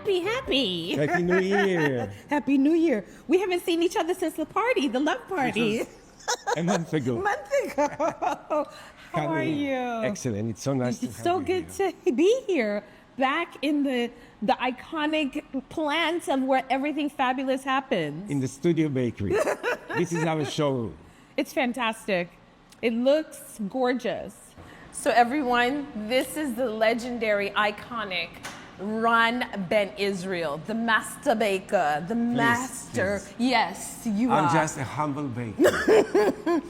Happy Happy New Year. Happy New Year. We haven't seen each other since the party, the love party. A month ago. How are you? Excellent. It's so nice to have So you good here. to be here, back in the iconic plant of where everything fabulous happens. In the Studio Bakery. This is our showroom. It's fantastic. It looks gorgeous. So everyone, this is the legendary, iconic Ron Ben Israel, the master baker, the master. please. Yes, you I'm are. just a humble baker.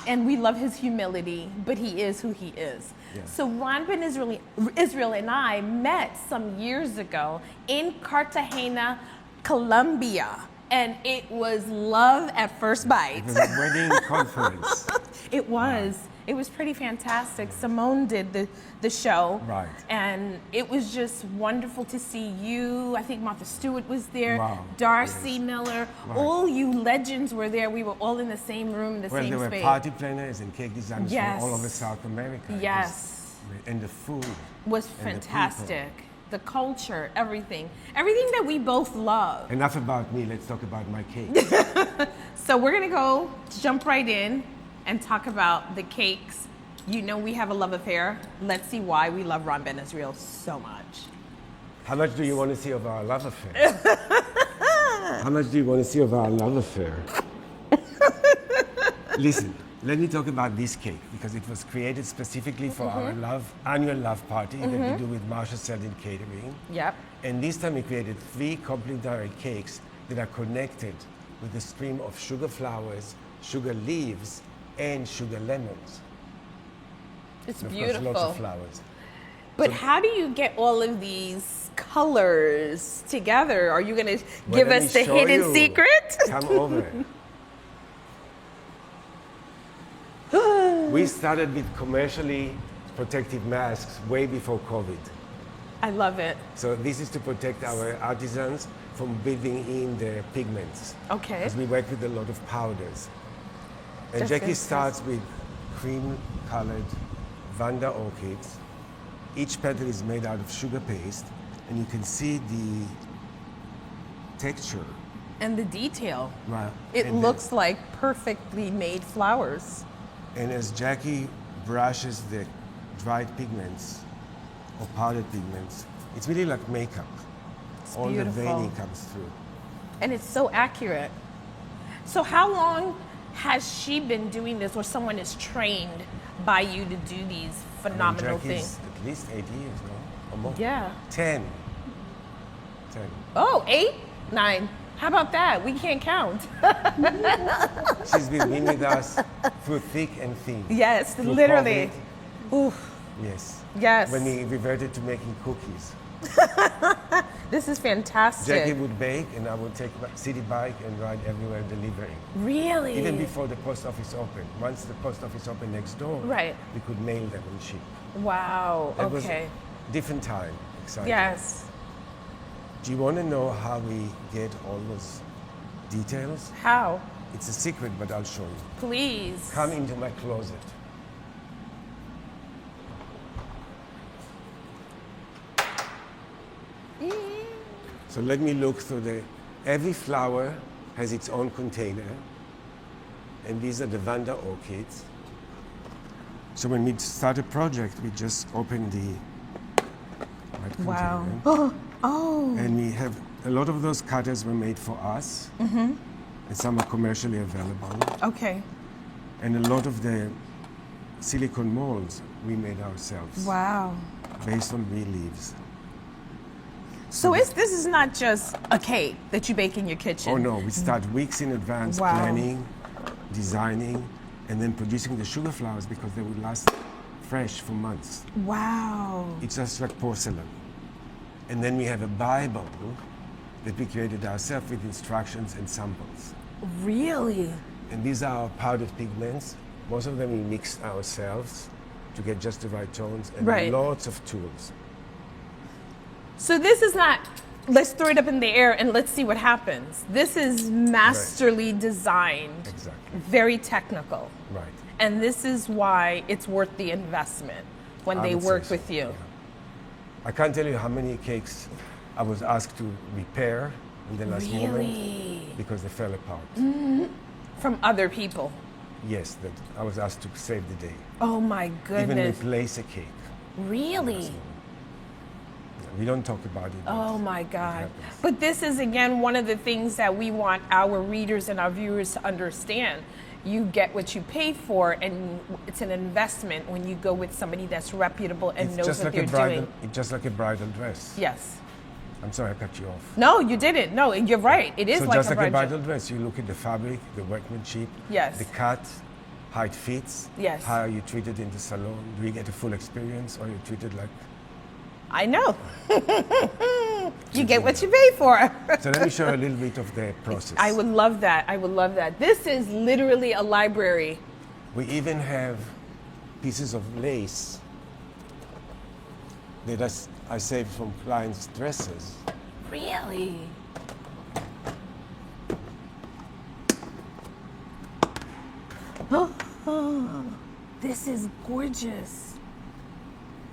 And we love his humility, but he is who he is. Yeah. So Ron Ben Israel and I met some years ago in Cartagena, Colombia. And it was love at first bite. It was a wedding conference. It was. It was pretty fantastic. Simone did the show. Right. And it was just wonderful to see you. I think Martha Stewart was there. Wow. Darcy Yes. Miller. Right. All you legends were there. We were all in the same room, in the Well, same there were space. party planners and cake designers Yes. from all over South America. It was- Yes. And the food. Was and the fantastic. The culture, everything. Everything that we both love. Enough about me. Let's talk about my cake. So we're going to jump right in and talk about the cakes. You know we have a love affair. Let's see why we love Ron Ben Israel so much. How much do you want to see of our love affair? How much do you want to see of our love affair? Listen, let me talk about this cake because it was created specifically for our annual love party that we do with Marshall Selden Catering. Yep. And this time we created 3 complementary cakes that are connected with a stream of sugar flowers, sugar leaves, and sugar lemons. It's And of beautiful. course, lots of flowers. But how do you get all of these colors together? Are you going to Well, give let us me the show hidden you. secret? Come over. We started with commercially protective masks way before COVID. I love it. So this is to protect our artisans from breathing in the pigments. Okay. Because we work with a lot of powders. And That's Jackie fantastic. starts with cream-colored Vanda orchids. Each petal is made out of sugar paste, and you can see the texture. And the detail. Right. It And looks like perfectly made flowers. And as Jackie brushes the dried pigments or powdered pigments, it's really like makeup. All beautiful. the veining comes through. And it's so accurate. So how long has she been doing this, or someone is trained by you to do these phenomenal Jackie's things? at least 8 years, no? Or more? Yeah. 10. Oh, 8, 9. How about that? We can't count. She's been with us through thick and thin. Yes, Through literally. COVID, Oof. yes. Yes. When we reverted to making cookies. This is Jackie fantastic. would bake and I would take my city bike and ride everywhere delivering. Really? Even before the post office opened. Once the post office opened next door, Right. we could mail them and ship. Wow. That was Okay. a different time. Exciting. Yes. Do you want to know how we get all those details? How? It's a secret, but I'll show you. Please. Come into my closet. So let me look through every flower has its own container. And these are the Vanda orchids. So when we start a project, we just open the white Wow. container. Oh. And we have a lot of those cutters were made for us. And some are commercially available. Okay. And a lot of the silicone molds we made ourselves Wow. based on real leaves. So this is not just a cake that you bake in your kitchen. Oh no, we start weeks in advance Wow. planning, designing, and then producing the sugar flowers because they would last fresh for months. Wow. It's just like porcelain. And then we have a Bible that we created ourselves with instructions and samples. Really? And these are our powdered pigments. Most of them we mixed ourselves to get just the right tones, and Right. lots of tools. So this is not, let's throw it up in the air and let's see what happens. This is masterly designed, Exactly. very technical. Right. And this is why it's worth the investment when I they would say work so, with you. yeah. I can't tell you how many cakes I was asked to repair in the last moment Really? because they fell apart. From other people. Yes, that I was asked to save the day. Oh my Even goodness. replace a cake. Really? We don't talk about it. but Oh my it God. happens. But this is again one of the things that we want our readers and our viewers to understand. You get what you pay for, and it's an investment when you go with somebody that's reputable and It's knows just what like they're a bridal. doing. It's just like a bridal dress. Yes. I'm sorry, I cut you off. No, you didn't. No, you're right. It is So like just a like a bridal. bridal dress, you look at the fabric, the workmanship, Yes. the cut, how it fits, Yes. how you treat it in the salon. Do you get a full experience, or you treat it like? I know. You get what you pay for. So let me show you a little bit of the process. I would love that. I would love that. This is literally a library. We even have pieces of lace that I saved from clients' dresses. Really? Oh, this is gorgeous.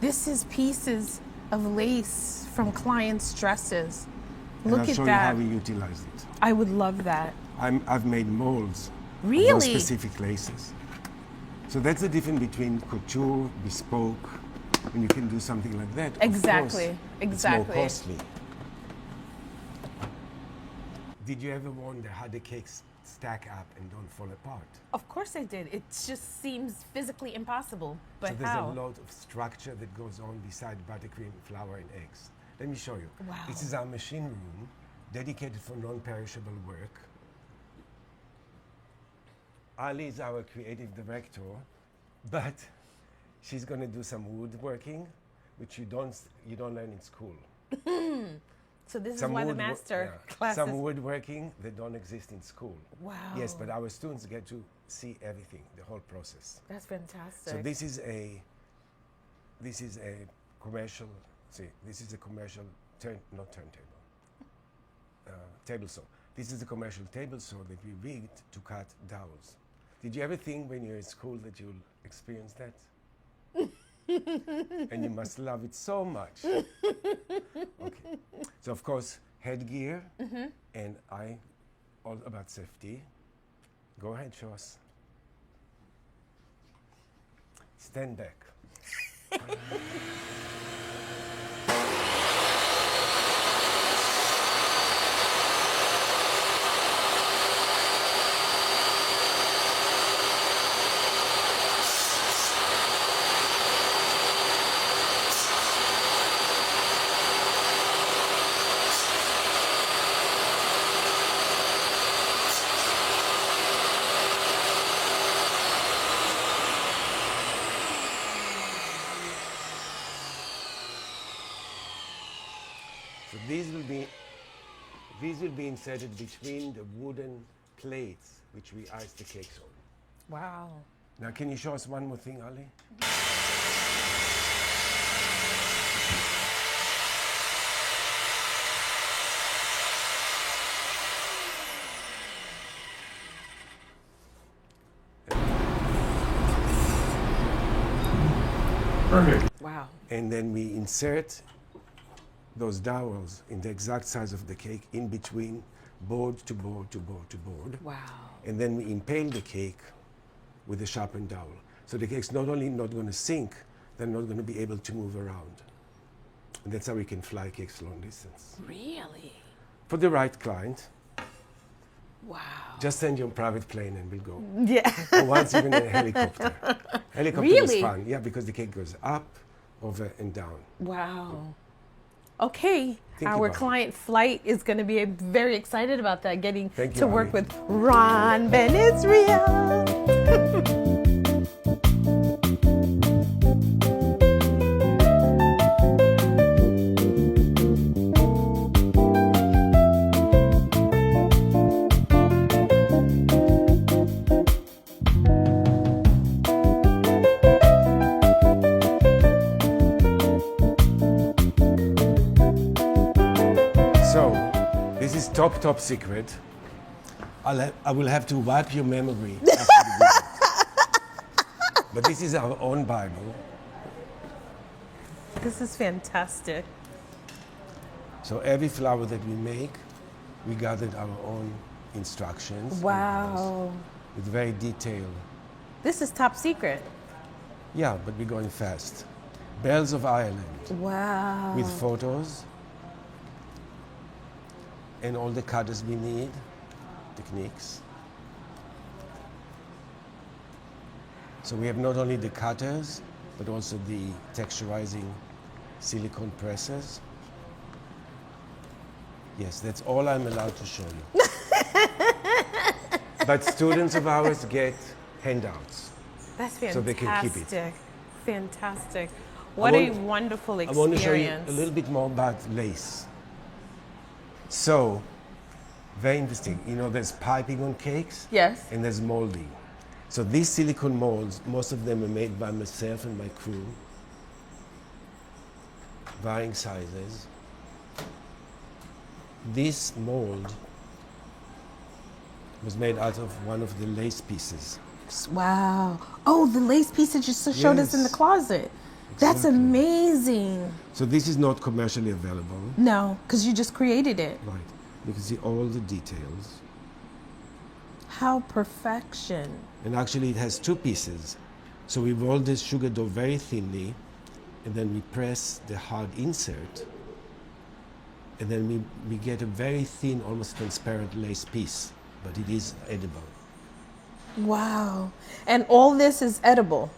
This is pieces of lace from clients' dresses. And Look I'll at show that. you how we utilized it. I would love that. I've made molds of Really? those specific laces. So that's the difference between couture, bespoke, when you can do something like that. Of Exactly, course, exactly. It's more costly. Did you ever wonder how the cakes stack up and don't fall apart? Of course I did. It just seems physically impossible. But So there's how? a lot of structure that goes on beside buttercream, flour, and eggs. Let me show you. Wow. This is our machine room, dedicated for non-perishable work. Ali is our creative director, but she's going to do some woodworking, which you don't learn in school. So this is why the master classes. Some woodworking that don't exist in school. Wow. Yes, but our students get to see everything, the whole process. That's fantastic. So this is a commercial. See, this is a commercial not turntable, table saw. This is a commercial table saw that we rigged to cut dowels. Did you ever think when you're in school that you'll experience that? And you must love it so much. Okay. So of course, headgear, and all about safety. Go ahead, show us. Stand back. So these will be inserted between the wooden plates which we ice the cakes on. Wow. Now, can you show us one more thing, Ali? Perfect. Wow. And then we insert those dowels in the exact size of the cake in between board to board to board to board. Wow. And then we impale the cake with a sharpened dowel. So the cake's not only not going to sink, they're not going to be able to move around. And that's how we can fly cakes long distance. Really? For the right client, Wow. just send you a private plane and we'll go. Yeah. Or once even a helicopter. Helicopter Really? is fun, yeah, because the cake goes up, over, and down. Wow. Okay. Think Our about it. client Flight is going to be very excited about that, getting Thank you, to work Ali. with Ron Ben Israel. So, this is top secret. I will have to wipe your memory after the visit. But this is our own Bible. This is fantastic. So every flower that we make, we gathered our own instructions. Wow. With very detailed. This is top secret. Yeah, but we're going fast. Bells of Ireland. Wow. With photos and all the cutters we need, techniques. So we have not only the cutters, but also the texturizing silicone presses. Yes, that's all I'm allowed to show you. But students of ours get handouts. That's fantastic. So they can keep it. Fantastic. What a wonderful experience. I want to show you a little bit more about lace. So, very interesting. You know, there's piping on cakes. Yes. And there's molding. So these silicone molds, most of them are made by myself and my crew. Varying sizes. This mold was made out of one of the lace pieces. Wow. Oh, the lace piece that you showed us in the closet. That's amazing. So this is not commercially available. No, because you just created it. Right. You can see all the details. How perfection. And actually it has two pieces. So we roll this sugar dough very thinly, and then we press the hard insert, and then we get a very thin, almost transparent lace piece, but it is edible. Wow. And all this is edible?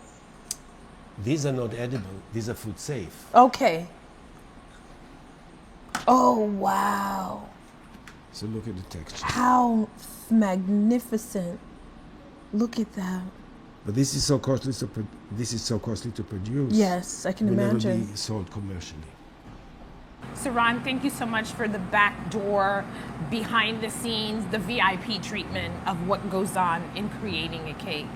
These are not edible. These are food safe. Okay. Oh, wow. So look at the texture. How magnificent. Look at that. But this is so costly to produce. Yes, I can imagine. Will never be sold commercially. Saran, thank you so much for the back door, behind the scenes, the VIP treatment of what goes on in creating a cake.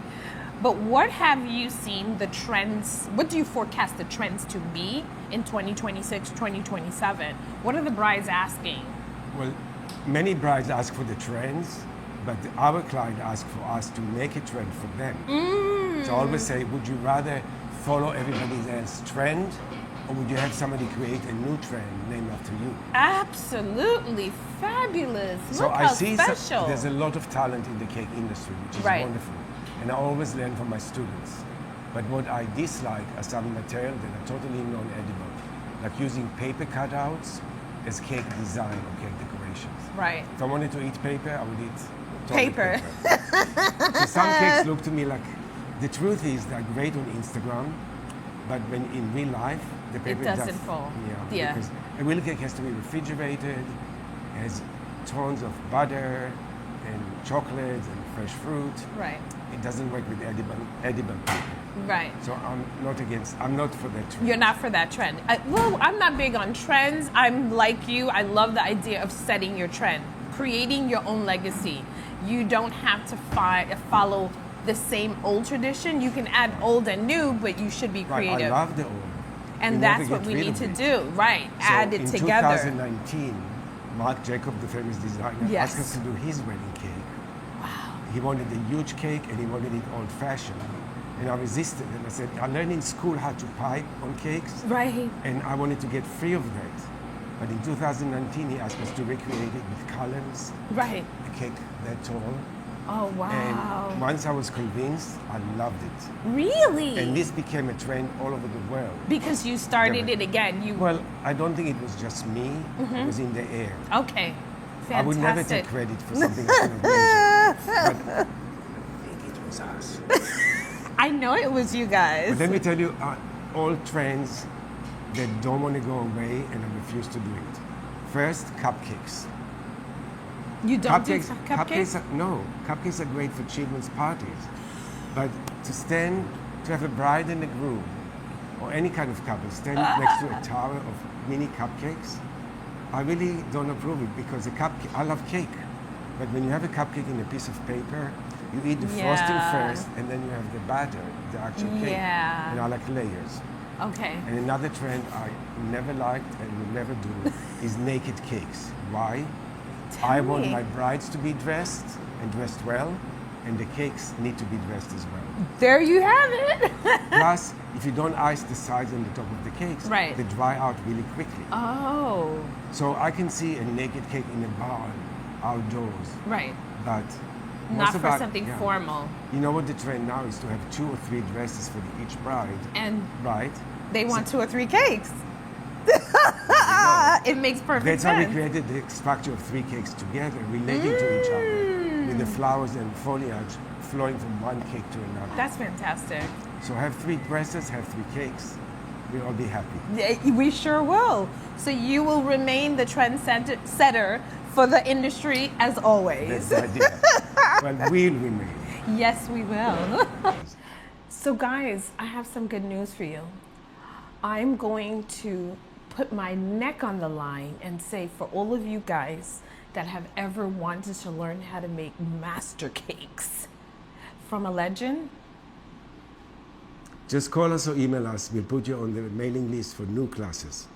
But what have you seen the trends, what do you forecast the trends to be in 2026, 2027? What are the brides asking? Well, many brides ask for the trends, but our client asks for us to make a trend for them. So I always say, would you rather follow everybody else's trend, or would you have somebody create a new trend named after you? Absolutely fabulous. So Look I how see special. there's a lot of talent in the cake industry, which is wonderful. And I always learn from my students. But what I dislike are some materials that are totally non-edible, like using paper cutouts as cake design or cake decorations. Right. If I wanted to eat paper, I would eat Paper. So some cakes look to me like, the truth is they're great on Instagram, but when in real life, the paper doesn't fall. Yeah. Because a real cake has to be refrigerated, has tons of butter and chocolates and fresh fruit. Right. It doesn't work with edible paper. Right. So I'm not for that trend. You're not for that trend. Well, I'm not big on trends. I'm like you. I love the idea of setting your trend, creating your own legacy. You don't have to follow the same old tradition. You can add old and new, but you should be creative. Right, I love the old. And that's what we need to do, right? So add it together. In 2019, Marc Jacob, the famous designer, asked us to do his wedding cake. Wow. He wanted a huge cake and he wanted it old-fashioned. And I resisted, and I said, I learned in school how to pipe on cakes. Right. And I wanted to get free of that. But in 2019, he asked us to recreate it with columns. Right. A cake that tall. Oh, wow. And once I was convinced, I loved it. Really? And this became a trend all over the world. Because you started it again. Well, I don't think it was just me. It was in the air. Okay. Fantastic. I would never take credit for something I couldn't mention. But I think it was us. I know it was you guys. But let me tell you, all trends that don't want to go away, and I refuse to do it. First, cupcakes. You don't do cupcakes? Cupcakes are great for children's parties. But to have a bride and a groom, or any kind of couple, stand next to a tower of mini cupcakes, I really don't approve it, because I love cake. But when you have a cupcake in a piece of paper, you eat the frosting first, and then you have the batter, the actual cake. Yeah. And I like layers. Okay. And another trend I never liked and will never do is naked cakes. Why? I want my brides to be dressed and dressed well, and the cakes need to be dressed as well. There you have it. Plus, if you don't ice the sides and the top of the cakes, Right. they dry out really quickly. Oh, So I can see a naked cake in a barn outdoors, right. but Not most for of our- something yeah. formal. You know what the trend now is to have 2 or 3 dresses for each bride, And right? they want 2 or 3 cakes. It makes perfect That's how we sense. created the structure of 3 cakes together, relating to each other, with the flowers and foliage flowing from one cake to another. That's fantastic. So have 3 dresses, have 3 cakes. We'll all be happy. Yeah, we sure will. So you will remain the trendsetter for the industry as always. That's the idea. Well, we'll remain. Yes, we will. So guys, I have some good news for you. I'm going to put my neck on the line and say for all of you guys that have ever wanted to learn how to make master cakes from a legend, Just call us or email us. We'll put you on the mailing list for new classes.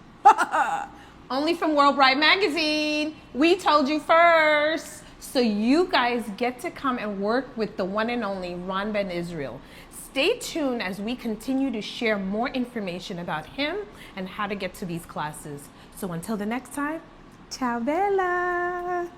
only from World Bride Magazine. We told you first. So you guys get to come and work with the one and only Ron Ben Israel. Stay tuned as we continue to share more information about him and how to get to these classes. So until the next time, ciao bella.